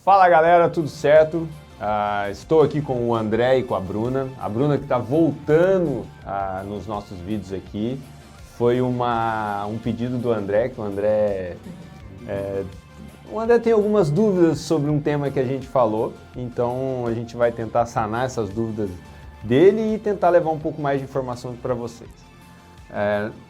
Fala galera, tudo certo? Estou aqui com o André e com a Bruna que está voltando nos nossos vídeos aqui. Foi um pedido do André, que o André tem algumas dúvidas sobre um tema que a gente falou, então a gente vai tentar sanar essas dúvidas dele e tentar levar um pouco mais de informação para vocês.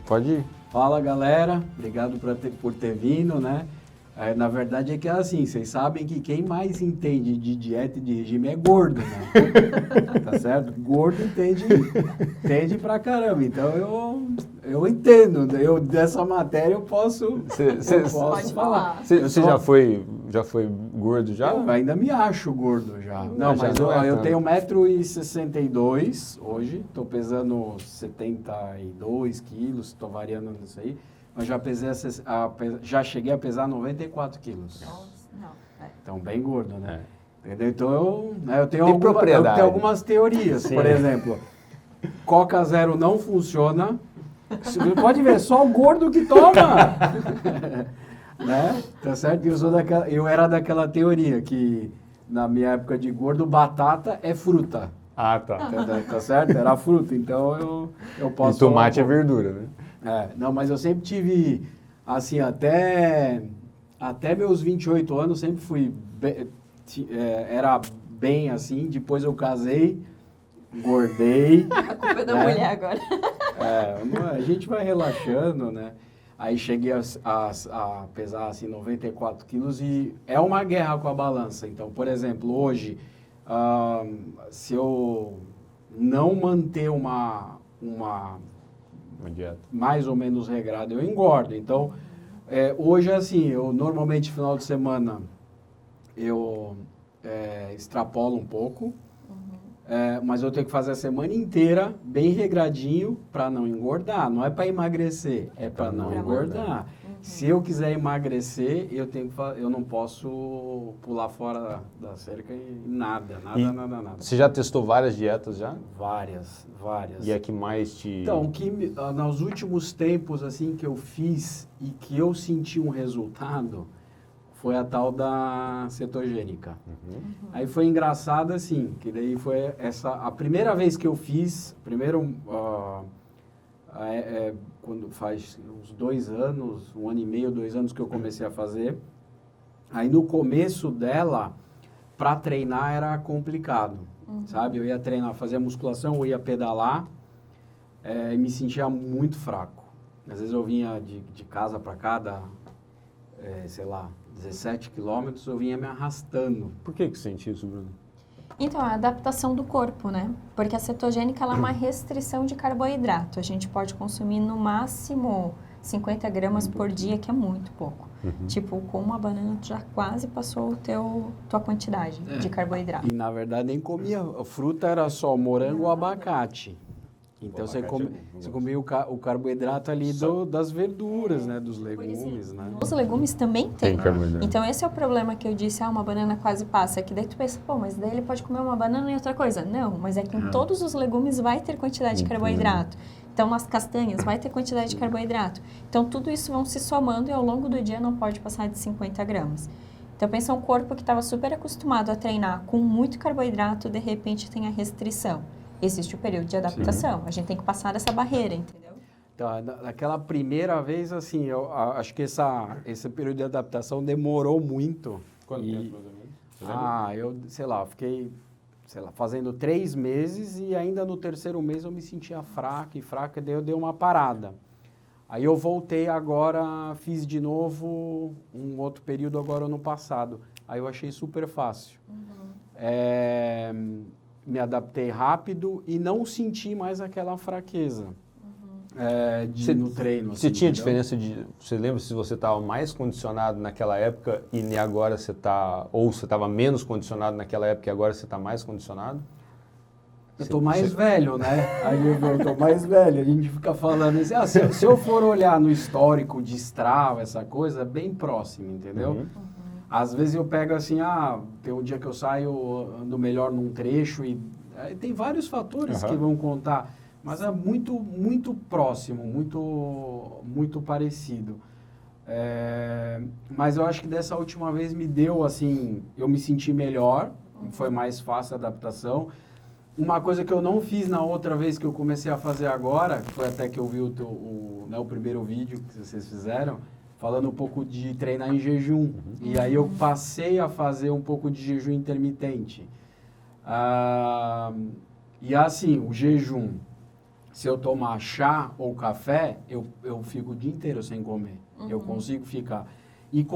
Pode ir. Fala galera, obrigado por ter vindo, né? Na verdade é que é assim, vocês sabem que quem mais entende de dieta e de regime é gordo, né? Tá certo? Gordo entende pra caramba, então eu entendo, dessa matéria eu posso falar. Você já foi gordo já? Eu ainda me acho gordo já. Não, mas eu tenho 1,62 m hoje, tô pesando 72 quilos, tô variando nisso aí. Mas já cheguei a pesar 94 quilos. Então, bem gordo, né? Entendeu? Então, eu tenho algumas teorias. Sim. Por exemplo, Coca Zero não funciona. Você pode ver, só o gordo que toma. Né? Tá certo? Eu era daquela teoria que, na minha época de gordo, batata é fruta. Ah, tá. Tá certo? Era fruta, então eu posso... E tomate é verdura, né? Não, mas eu sempre tive, assim, até meus 28 anos, sempre fui, era bem assim, depois eu casei, engordei. A culpa é da mulher agora. A gente vai relaxando, né? Aí cheguei a pesar, assim, 94 quilos e é uma guerra com a balança. Então, por exemplo, hoje, se eu não manter uma dieta mais ou menos regrada, eu engordo. Então, hoje, assim, eu normalmente, final de semana, eu extrapolo um pouco, mas eu tenho que fazer a semana inteira bem regradinho para não engordar. Não é para emagrecer, é para não engordar. Se eu quiser emagrecer, eu não posso pular fora da cerca e nada. Você já testou várias dietas já? Várias. E a que mais te... Então, nos últimos tempos, assim, que eu fiz e que eu senti um resultado, foi a tal da cetogênica. Aí foi engraçado, assim, que daí foi a primeira vez que eu fiz, quando faz uns 2 anos, 1 ano e meio, 2 anos que eu comecei a fazer. Aí no começo dela, para treinar era complicado, sabe? Eu ia treinar, fazia musculação, eu ia pedalar, e me sentia muito fraco. Às vezes eu vinha de casa para cá, 17 quilômetros, eu vinha me arrastando. Por que você sentiu isso, Bruno? Então, a adaptação do corpo, né? Porque a cetogênica ela é uma restrição de carboidrato. A gente pode consumir no máximo 50 gramas por dia, que é muito pouco. Tipo, com uma banana tu já quase passou tua quantidade de carboidrato. E na verdade nem comia, a fruta era só morango ou abacate. Então você comia o carboidrato ali das verduras, né? Dos legumes, né? Os legumes também tem. Carboidrato. Então esse é o problema que eu disse, uma banana quase passa. É que daí tu pensa, mas daí ele pode comer uma banana e outra coisa. Não, mas é que em todos os legumes vai ter quantidade de carboidrato. Então nas castanhas vai ter quantidade de carboidrato. Então tudo isso vão se somando e ao longo do dia não pode passar de 50 gramas. Então pensa um corpo que estava super acostumado a treinar com muito carboidrato, de repente tem a restrição. Existe o período de adaptação. Sim. A gente tem que passar essa barreira, entendeu? Então, naquela primeira vez, assim, eu acho que esse período de adaptação demorou muito. Quanto tempo, mais ou menos? Eu fiquei, fazendo 3 meses e ainda no 3º mês eu me sentia fraca, e daí eu dei uma parada. Aí eu voltei agora, fiz de novo um outro período agora no passado. Aí eu achei super fácil. Me adaptei rápido e não senti mais aquela fraqueza no treino. Você tinha diferença você lembra se você estava mais condicionado naquela época e agora você está, ou você estava menos condicionado naquela época e agora você está mais condicionado? Eu estou mais velho, né? Aí eu estou mais velho, a gente fica falando assim, se eu for olhar no histórico de Strava, essa coisa, é bem próximo, entendeu? Às vezes eu pego assim, tem um dia que eu saio, ando melhor num trecho e tem vários fatores que vão contar, mas é muito, muito próximo, muito, muito parecido. Mas eu acho que dessa última vez me deu, assim, eu me senti melhor, foi mais fácil a adaptação. Uma coisa que eu não fiz na outra vez que eu comecei a fazer agora, que foi até que eu vi o primeiro vídeo que vocês fizeram, falando um pouco de treinar em jejum. E aí eu passei a fazer um pouco de jejum intermitente. E assim, o jejum, se eu tomar chá ou café, eu fico o dia inteiro sem comer. Eu consigo ficar. E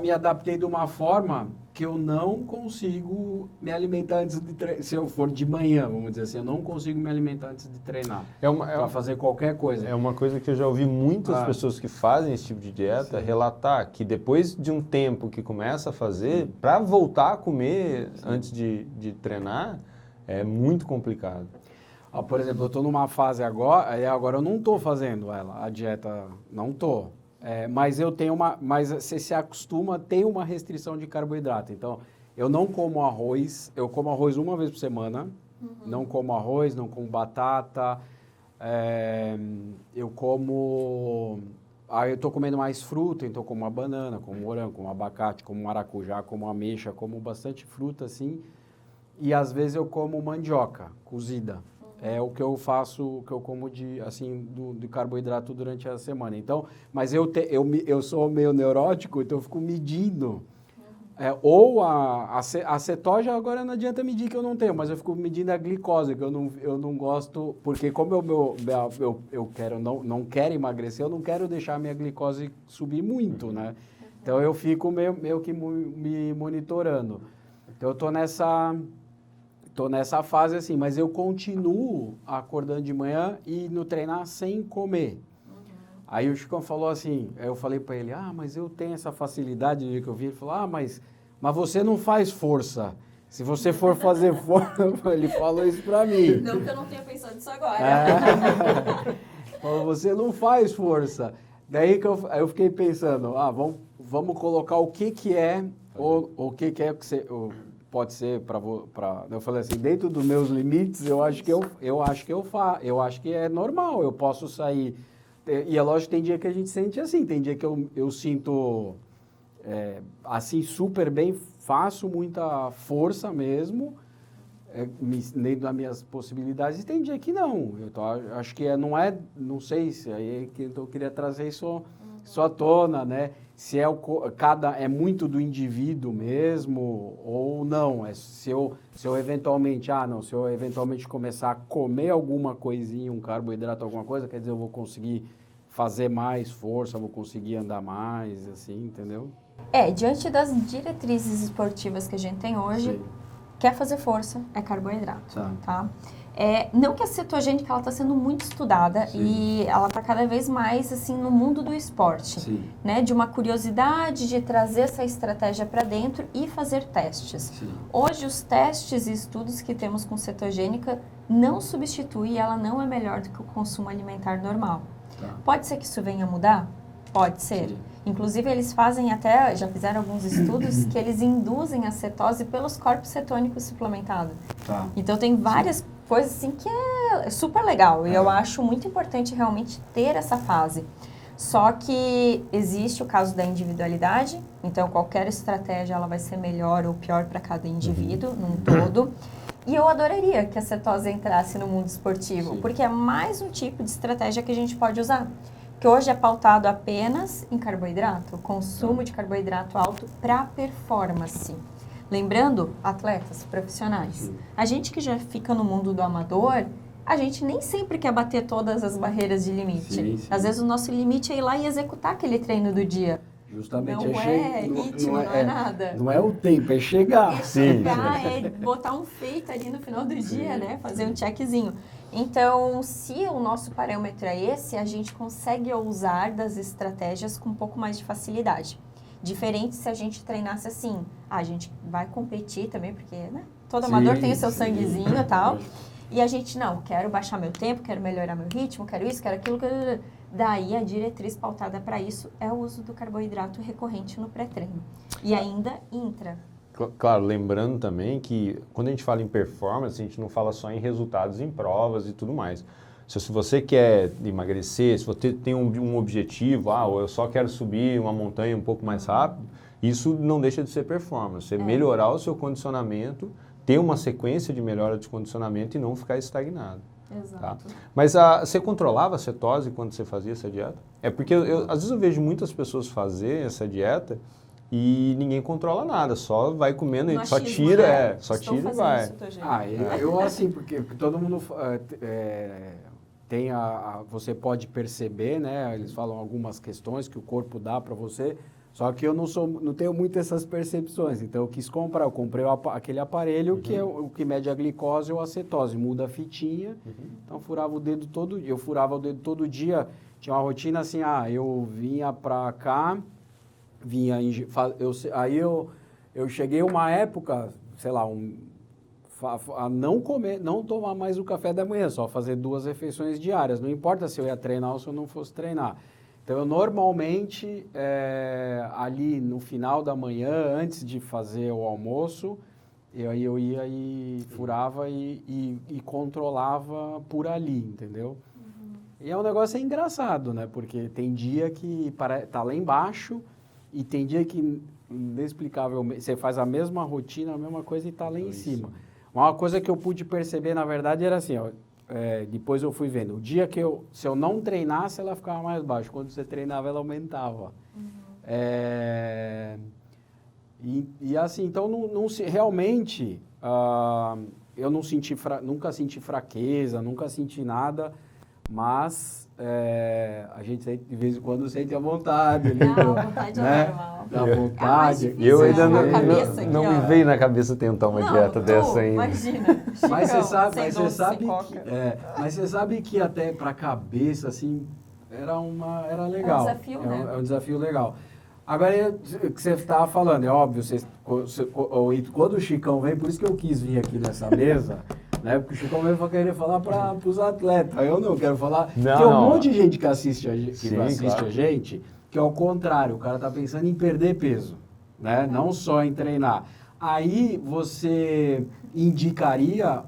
me adaptei de uma forma que eu não consigo me alimentar antes de treinar. Se eu for de manhã, vamos dizer assim, eu não consigo me alimentar antes de treinar. Para fazer qualquer coisa. É uma coisa que eu já ouvi muitas pessoas que fazem esse tipo de dieta relatar que depois de um tempo que começa a fazer, para voltar a comer antes de treinar, é muito complicado. Por exemplo, eu estou numa fase agora eu não estou fazendo a dieta, não estou. Mas eu tenho mas você se acostuma a ter uma restrição de carboidrato. Então, eu não como arroz, eu como arroz uma vez por semana, não como arroz, não como batata, eu estou comendo mais fruta, então como uma banana, como morango, como abacate, como maracujá, como ameixa, como bastante fruta, assim, e às vezes eu como mandioca cozida. É o que eu faço, o que eu como de carboidrato durante a semana. Então, mas eu sou meio neurótico, então eu fico medindo. Ou a cetose agora não adianta medir que eu não tenho, mas eu fico medindo a glicose, que eu não gosto, porque como eu não quero emagrecer, eu não quero deixar a minha glicose subir muito, né? Então eu fico meio que me monitorando. Então eu estou nessa fase assim, mas eu continuo acordando de manhã e no treinar sem comer. Aí o Chicão falou assim, aí eu falei para ele, mas eu tenho essa facilidade, no dia que eu vi, ele falou, mas você não faz força. Se você for fazer força, ele falou isso para mim. Não que eu não tenha pensado nisso agora. Você não faz força. Daí que eu fiquei pensando, vamos colocar o que é, o que é que você... Pode ser para eu falei assim, dentro dos meus limites, eu acho que é normal, eu posso sair. E é lógico que tem dia que a gente sente assim, tem dia que eu sinto assim super bem, faço muita força mesmo, dentro das minhas possibilidades, e tem dia que não. Acho que não sei se aí que eu queria trazer isso à tona, né? Se é muito do indivíduo mesmo ou não. Se eu eventualmente começar a comer alguma coisinha, um carboidrato, alguma coisa, quer dizer, eu vou conseguir fazer mais força, vou conseguir andar mais, assim, entendeu? Diante das diretrizes esportivas que a gente tem hoje, quer fazer força, é carboidrato, tá? Não que a cetogênica ela está sendo muito estudada e ela está cada vez mais assim no mundo do esporte, né? De uma curiosidade de trazer essa estratégia para dentro e fazer testes. Hoje os testes e estudos que temos com cetogênica não substituem, ela não é melhor do que o consumo alimentar normal. Pode ser que isso venha a mudar? Pode ser. Inclusive eles já fizeram alguns estudos que eles induzem a cetose pelos corpos cetônicos suplementados. Então tem várias coisas assim que é super legal e eu acho muito importante realmente ter essa fase. Só que existe o caso da individualidade, então qualquer estratégia ela vai ser melhor ou pior para cada indivíduo num todo. E eu adoraria que a cetose entrasse no mundo esportivo, porque é mais um tipo de estratégia que a gente pode usar. Que hoje é pautado apenas em carboidrato, consumo de carboidrato alto para performance. Lembrando, atletas profissionais, a gente que já fica no mundo do amador, a gente nem sempre quer bater todas as barreiras de limite. Às vezes o nosso limite é ir lá e executar aquele treino do dia. Justamente não é ritmo, não é nada. Não é o tempo, é chegar. É botar um feito ali no final do dia, né? Fazer um checkzinho. Então, se o nosso parâmetro é esse, a gente consegue usar das estratégias com um pouco mais de facilidade. Diferente se a gente treinasse assim, a gente vai competir também, porque né, todo amador tem o seu sanguezinho e tal, e a gente, quero baixar meu tempo, quero melhorar meu ritmo, quero isso, quero aquilo, daí a diretriz pautada para isso é o uso do carboidrato recorrente no pré-treino. E ainda intra. Claro, lembrando também que quando a gente fala em performance, a gente não fala só em resultados em provas e tudo mais. Se você quer emagrecer, se você tem um objetivo, ou eu só quero subir uma montanha um pouco mais rápido, isso não deixa de ser performance. Você melhorar o seu condicionamento, ter uma sequência de melhora de condicionamento e não ficar estagnado. Exato. Tá? Mas você controlava a cetose quando você fazia essa dieta? É porque às vezes eu vejo muitas pessoas fazer essa dieta e ninguém controla nada, só vai comendo e só tira, né? Só tira e vai. Eu assim, porque todo mundo tem você pode perceber, né? Eles falam algumas questões que o corpo dá para você, só que eu não tenho muito essas percepções. Então eu quis comprar, eu comprei aquele aparelho que é o que mede a glicose ou a cetose, muda a fitinha. Então eu furava o dedo todo dia. Tinha uma rotina assim, eu vinha para cá, aí eu cheguei uma época, sei lá, a não comer, não tomar mais o café da manhã, só fazer 2 refeições diárias. Não importa se eu ia treinar ou se eu não fosse treinar. Então, eu normalmente, ali no final da manhã, antes de fazer o almoço, eu ia e furava e controlava por ali, entendeu? E é um negócio engraçado, né? Porque tem dia que tá lá embaixo e tem dia que, inexplicavelmente, você faz a mesma rotina, a mesma coisa e tá lá em cima. Uma coisa que eu pude perceber, na verdade, era assim, depois eu fui vendo, o dia que se eu não treinasse, ela ficava mais baixa, quando você treinava, ela aumentava. E assim, então, realmente, eu nunca senti fraqueza, nunca senti nada, mas a gente de vez em quando sente a vontade. Não, a vontade é normal. Dá vontade. E eu ainda não me aqui, veio na cabeça tentar uma dieta dessa ainda. Imagina. Mas você sabe que até para a cabeça, assim, era legal. É um desafio, né? É um desafio legal. Agora, o que você estava falando, é óbvio, quando o Chicão vem, por isso que eu quis vir aqui nessa mesa, né? Porque o Chicão veio para querer falar para os atletas. Eu não quero falar. Tem um monte de gente que assiste a gente, que é o contrário, o cara está pensando em perder peso, né? Não só em treinar. Aí você indicaria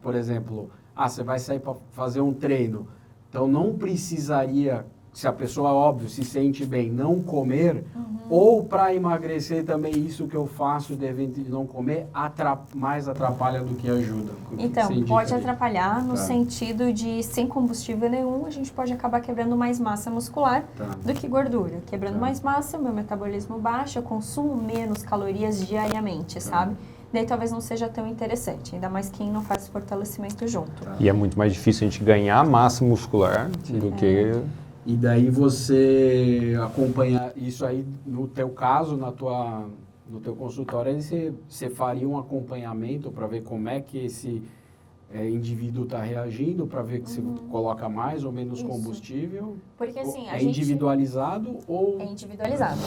por exemplo, você vai sair para fazer um treino, então não precisaria, se a pessoa, óbvio, se sente bem, não comer, ou para emagrecer também isso que eu faço de não comer mais atrapalha do que ajuda? Então, pode atrapalhar no sentido de, sem combustível nenhum, a gente pode acabar quebrando mais massa muscular do que gordura. Quebrando mais massa, meu metabolismo baixa, eu consumo menos calorias diariamente, sabe? Daí talvez não seja tão interessante, ainda mais quem não faz fortalecimento junto. E é muito mais difícil a gente ganhar massa muscular do que... E daí você acompanhar isso aí, no teu caso, no teu consultório, aí você faria um acompanhamento para ver como é que esse indivíduo está reagindo, para ver que você coloca mais ou menos combustível? Porque assim, é individualizado ou... É individualizado.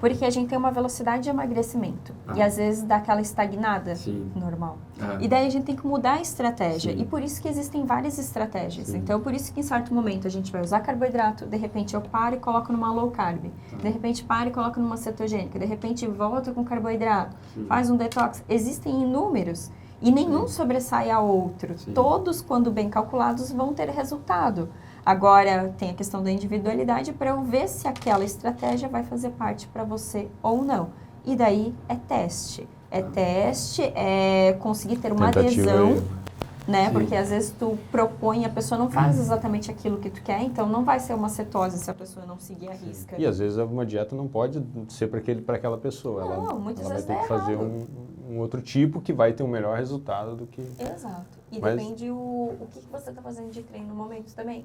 Porque a gente tem uma velocidade de emagrecimento e às vezes dá aquela estagnada normal. E daí a gente tem que mudar a estratégia. E por isso que existem várias estratégias. Então, por isso que em certo momento a gente vai usar carboidrato, de repente eu paro e coloco numa low carb. De repente paro e coloco numa cetogênica. De repente volto com carboidrato. Faz um detox. Existem inúmeros. E nenhum sobressai a outro. Todos, quando bem calculados, vão ter resultado. Agora, tem a questão da individualidade para eu ver se aquela estratégia vai fazer parte para você ou não. E daí é teste. É conseguir ter uma adesão, né? Porque às vezes tu propõe, a pessoa não faz exatamente aquilo que tu quer, então não vai ser uma cetose se a pessoa não seguir a risca. E às vezes uma dieta não pode ser para aquela pessoa. Não, muitas ela vezes vai ter que fazer um outro tipo que vai ter um melhor resultado do que... Exato. E depende o que você está fazendo de treino no momento também.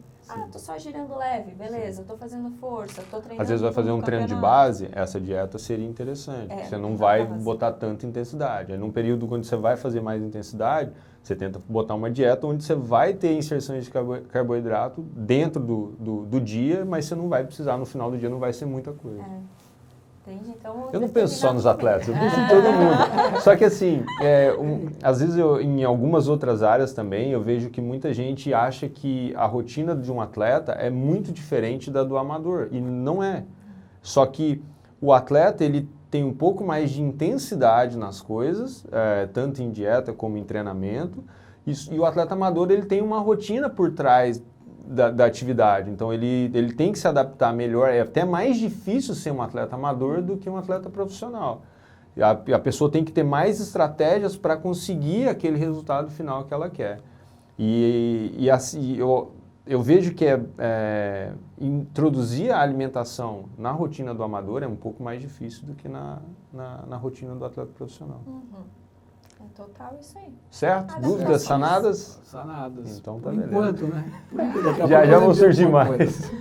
Tô só girando leve, beleza, tô fazendo força, tô treinando... Às vezes vai fazer um treino de base, essa dieta seria interessante. Você não vai botar tanta intensidade. Aí num período quando você vai fazer mais intensidade, você tenta botar uma dieta onde você vai ter inserções de carboidrato dentro do dia, mas você não vai precisar, no final do dia não vai ser muita coisa. Entendi. Então, eu não penso só nos atletas, eu penso em todo mundo. Só que assim, às vezes em algumas outras áreas também, eu vejo que muita gente acha que a rotina de um atleta é muito diferente da do amador, e não é. Só que o atleta, ele tem um pouco mais de intensidade nas coisas, tanto em dieta como em treinamento, E o atleta amador, ele tem uma rotina por trás da atividade, então ele tem que se adaptar melhor. É até mais difícil ser um atleta amador do que um atleta profissional. A pessoa tem que ter mais estratégias para conseguir aquele resultado final que ela quer. E assim, eu vejo que introduzir a alimentação na rotina do amador é um pouco mais difícil do que na rotina do atleta profissional. É total isso aí. Certo? Dúvidas sanadas? Sanadas. Então tá Por beleza. enquanto, né? Por enquanto, Já vão surgir mais.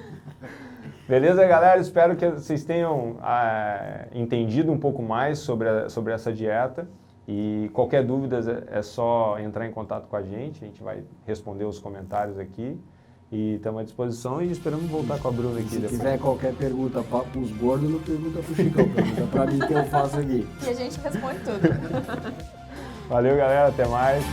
Beleza, galera? Espero que vocês tenham entendido um pouco mais sobre essa dieta. E qualquer dúvida é só entrar em contato com a gente vai responder os comentários aqui. E estamos à disposição e esperamos voltar com a Bruna aqui depois. Se quiser qualquer pergunta para os gordos, não pergunta para o Chicão, pergunta para mim que eu faço aqui. E a gente responde tudo. Valeu, galera. Até mais.